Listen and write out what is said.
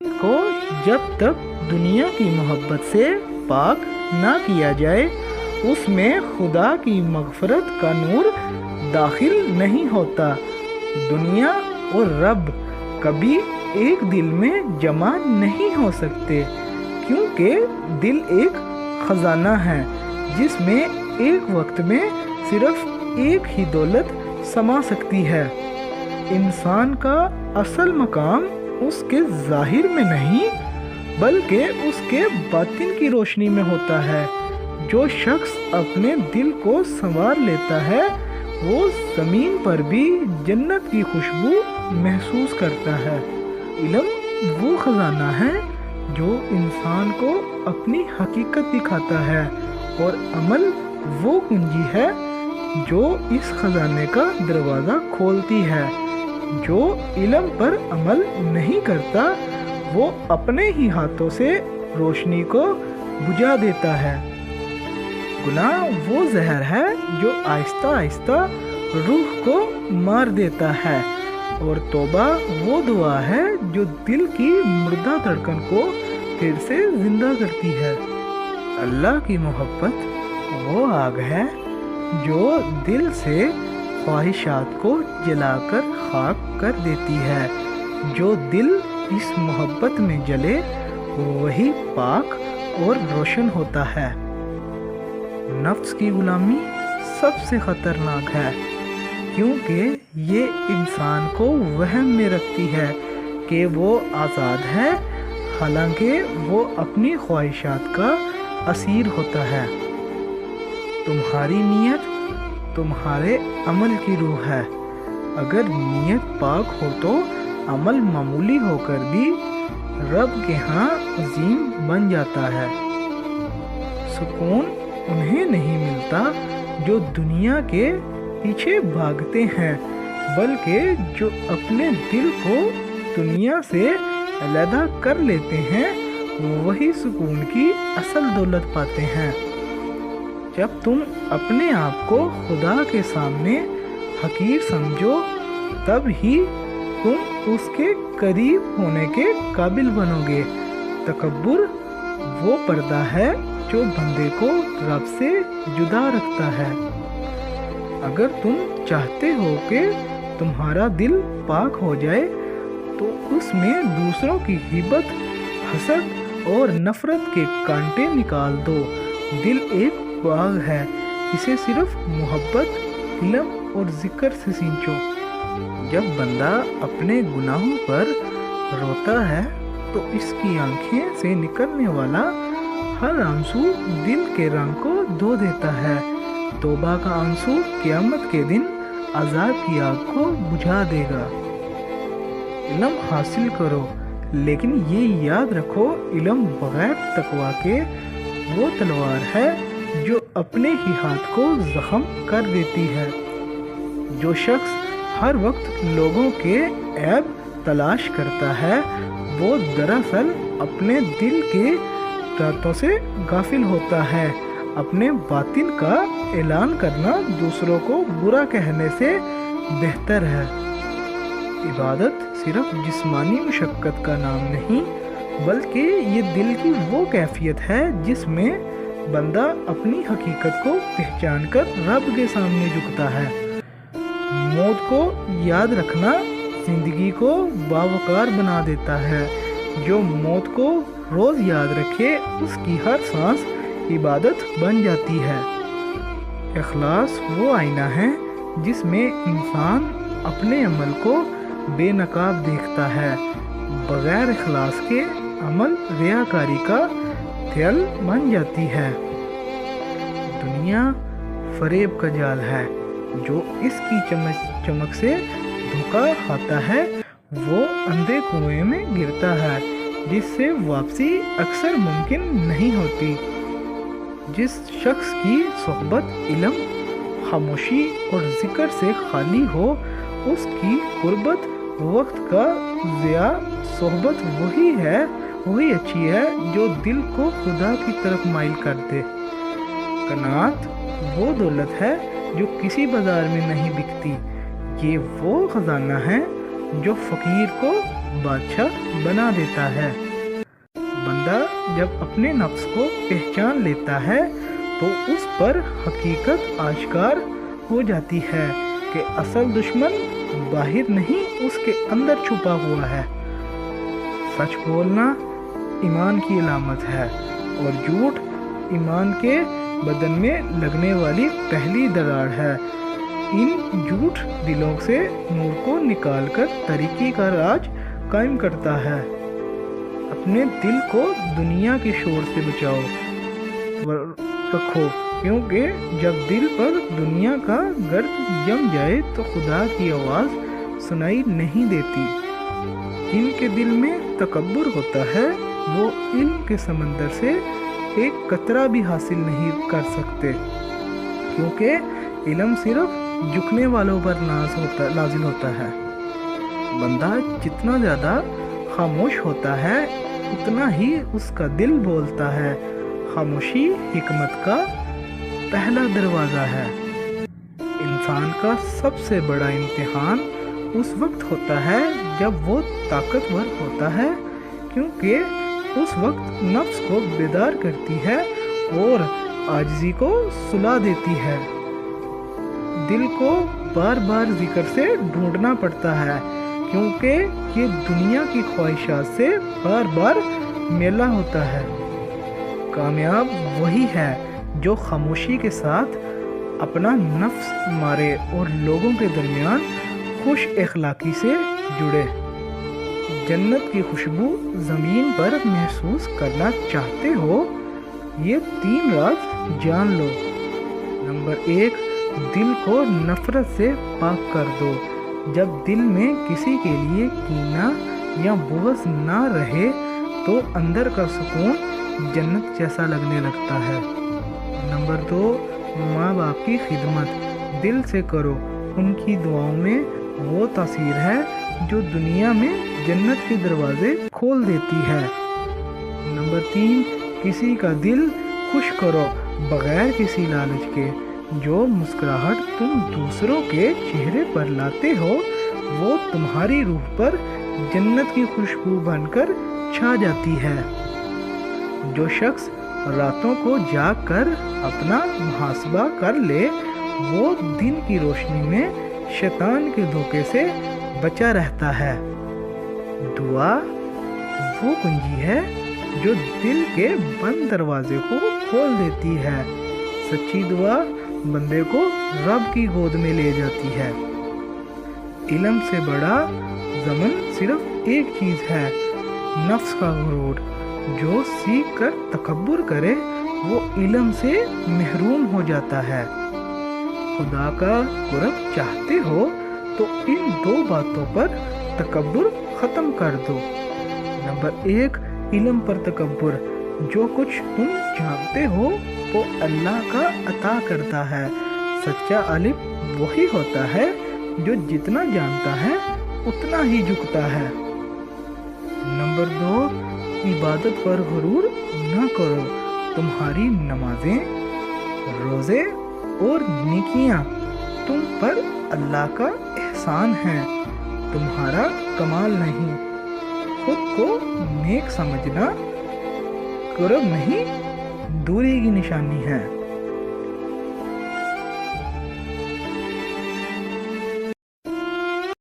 को जब तक दुनिया की मोहब्बत से पाक ना किया जाए उसमें खुदा की मग़फ़िरत का नूर दाखिल नहीं होता। दुनिया और रब कभी एक दिल में जमा नहीं हो सकते, क्योंकि दिल एक ख़जाना है जिसमें एक वक्त में सिर्फ एक ही दौलत समा सकती है। इंसान का असल मकाम उसके ज़ाहिर में नहीं बल्कि उसके बातिन की रोशनी में होता है। जो शख्स अपने दिल को संवार लेता है वो ज़मीन पर भी जन्नत की खुशबू महसूस करता है। इल्म वो ख़जाना है जो इंसान को अपनी हकीकत दिखाता है और अमल वो कुंजी है जो इस ख़जाने का दरवाज़ा खोलती है। जो इल्म पर अमल नहीं करता वो अपने ही हाथों से रोशनी को बुझा देता है। गुनाह वो जहर है जो आहिस्ता आहिस्ता रूह को मार देता है, और तौबा वो दुआ है जो दिल की मुर्दा धड़कन को फिर से जिंदा करती है। अल्लाह की मोहब्बत वो आग है जो दिल से ख्वाहिशात को जलाकर खाक कर देती है। जो दिल इस मोहब्बत में जले वही पाक और रोशन होता है। नफ्स की गुलामी सबसे ख़तरनाक है, क्योंकि ये इंसान को वहम में रखती है कि वो आज़ाद है, हालांकि वो अपनी ख्वाहिशात का असीर होता है। तुम्हारी नीयत तुम्हारे अमल की रूह है। अगर नीयत पाक हो तो अमल मामूली होकर भी रब के यहाँ अजीम बन जाता है। सुकून उन्हें नहीं मिलता जो दुनिया के पीछे भागते हैं, बल्कि जो अपने दिल को दुनिया से अलग कर लेते हैं वही सुकून की असल दौलत पाते हैं। जब तुम अपने आप को खुदा के सामने हकीर समझो तब ही तुम उसके करीब होने के काबिल बनोगे। तकब्बुर वो पर्दा है जो बंदे को रब से जुदा रखता है। अगर तुम चाहते हो कि तुम्हारा दिल पाक हो जाए तो उसमें दूसरों की ग़ीबत, हसद और नफ़रत के कांटे निकाल दो। दिल एक बाग है, इसे सिर्फ मोहब्बत, इल्म और जिक्र से सींचो। जब बंदा अपने गुनाहों पर रोता है तो इसकी आंखें से निकलने वाला हर आंसू दिल के रंग को धो देता है। तौबा का आंसू क़यामत के दिन अज़ाब की आग को बुझा देगा। इल्म हासिल करो, लेकिन ये याद रखो इल्म बगैर तकवा के वो तलवार है जो अपने ही हाथ को जख्म कर देती है। जो शख्स हर वक्त लोगों के ऐब तलाश करता है वो दरअसल अपने दिल के रातों से गाफिल होता है। अपने बातिन का ऐलान करना दूसरों को बुरा कहने से बेहतर है। इबादत सिर्फ जिस्मानी मुशक्क़त का नाम नहीं बल्कि ये दिल की वो कैफियत है जिसमें बंदा अपनी हकीकत को पहचान कर रब के सामने झुकता है। मौत को याद रखना ज़िंदगी को बावकार बना देता है। जो मौत को रोज़ याद रखे उसकी हर सांस इबादत बन जाती है। इखलास वो आईना है जिसमें इंसान अपने अमल को बेनकाब देखता है। बगैर इखलास के अमल रियाकारी का तेल बन जाती है। दुनिया फरेब का जाल है, जो इसकी चमक से धोखा खाता है वो अंधे कुएं में गिरता है जिससे वापसी अक्सर मुमकिन नहीं होती। जिस शख्स की सोहबत इल्म, खामोशी और जिक्र से खाली हो उसकी कुर्बत वक्त का ज़िया सोहबत वही अच्छी है जो दिल को खुदा की तरफ माइल कर दे। कनात वो दौलत है जो किसी बाजार में नहीं बिकती। ये वो ख़जाना है जो फ़कीर को بادشاہ بنا دیتا ہے۔ بندہ جب اپنے نفس کو پہچان لیتا ہے تو اس پر حقیقت آشکار ہو جاتی ہے کہ اصل دشمن باہر نہیں اس کے اندر چھپا ہوا ہے۔ سچ بولنا ایمان کی علامت ہے اور جھوٹ ایمان کے بدن میں لگنے والی پہلی دراڑ ہے۔ ان جھوٹ دلوں سے نور کو نکال کر تاریکی کا راج قائم کرتا ہے۔ اپنے دل کو دنیا کے شور سے بچاؤ رکھو، کیونکہ جب دل پر دنیا کا گرد جم جائے تو خدا کی آواز سنائی نہیں دیتی۔ جن کے دل میں تکبر ہوتا ہے وہ علم کے سمندر سے ایک قطرہ بھی حاصل نہیں کر سکتے، کیونکہ علم صرف جھکنے والوں پر نازل ہوتا ہے۔ بندہ جتنا زیادہ خاموش ہوتا ہے اتنا ہی اس کا دل بولتا ہے۔ خاموشی حکمت کا پہلا دروازہ ہے۔ انسان کا سب سے بڑا امتحان اس وقت ہوتا ہے جب وہ طاقتور ہوتا ہے، کیونکہ اس وقت نفس کو بیدار کرتی ہے اور عاجزی کو سلا دیتی ہے۔ دل کو بار بار ذکر سے ڈھونڈنا پڑتا ہے، کیونکہ یہ دنیا کی خواہشات سے بار بار میلا ہوتا ہے۔ کامیاب وہی ہے جو خاموشی کے ساتھ اپنا نفس مارے اور لوگوں کے درمیان خوش اخلاقی سے جڑے۔ جنت کی خوشبو زمین پر محسوس کرنا چاہتے ہو؟ یہ 3 راز جان لو۔ نمبر 1، دل کو نفرت سے پاک کر دو۔ جب دل میں کسی کے لیے کینہ یا بغض نہ رہے تو اندر کا سکون جنت جیسا لگنے لگتا ہے۔ نمبر 2، ماں باپ کی خدمت دل سے کرو۔ ان کی دعاؤں میں وہ تاثیر ہے جو دنیا میں جنت کے دروازے کھول دیتی ہے۔ نمبر 3، کسی کا دل خوش کرو بغیر کسی لالچ کے۔ جو مسکراہٹ تم دوسروں کے چہرے پر لاتے ہو وہ تمہاری روح پر جنت کی خوشبو بن کر چھا جاتی ہے۔ جو شخص راتوں کو جاگ کر اپنا محاسبہ کر لے وہ دن کی روشنی میں شیطان کے دھوکے سے بچا رہتا ہے۔ دعا وہ کنجی ہے جو دل کے بند دروازے کو کھول دیتی ہے۔ سچی دعا بندے کو رب کی گود میں لے جاتی ہے۔ علم سے بڑا ضمن صرف ایک چیز ہے، نفس کا غرور۔ جو سیکھ کر تکبر کرے وہ علم سے محروم ہو جاتا ہے۔ خدا کا قرب چاہتے ہو تو ان 2 باتوں پر تکبر ختم کر دو۔ نمبر 1، علم پر تکبر۔ جو کچھ تم جانتے ہو وہ اللہ کا عطا کرتا ہے۔ سچا عالم وہی ہوتا ہے جو جتنا جانتا ہے اتنا ہی جھکتا ہے۔ نمبر 2، عبادت پر غرور نہ کرو۔ تمہاری نمازیں، روزے اور نیکیاں تم پر اللہ کا احسان ہے، تمہارا کمال نہیں۔ خود کو نیک سمجھنا قرب نہیں دوری کی نشانی ہے۔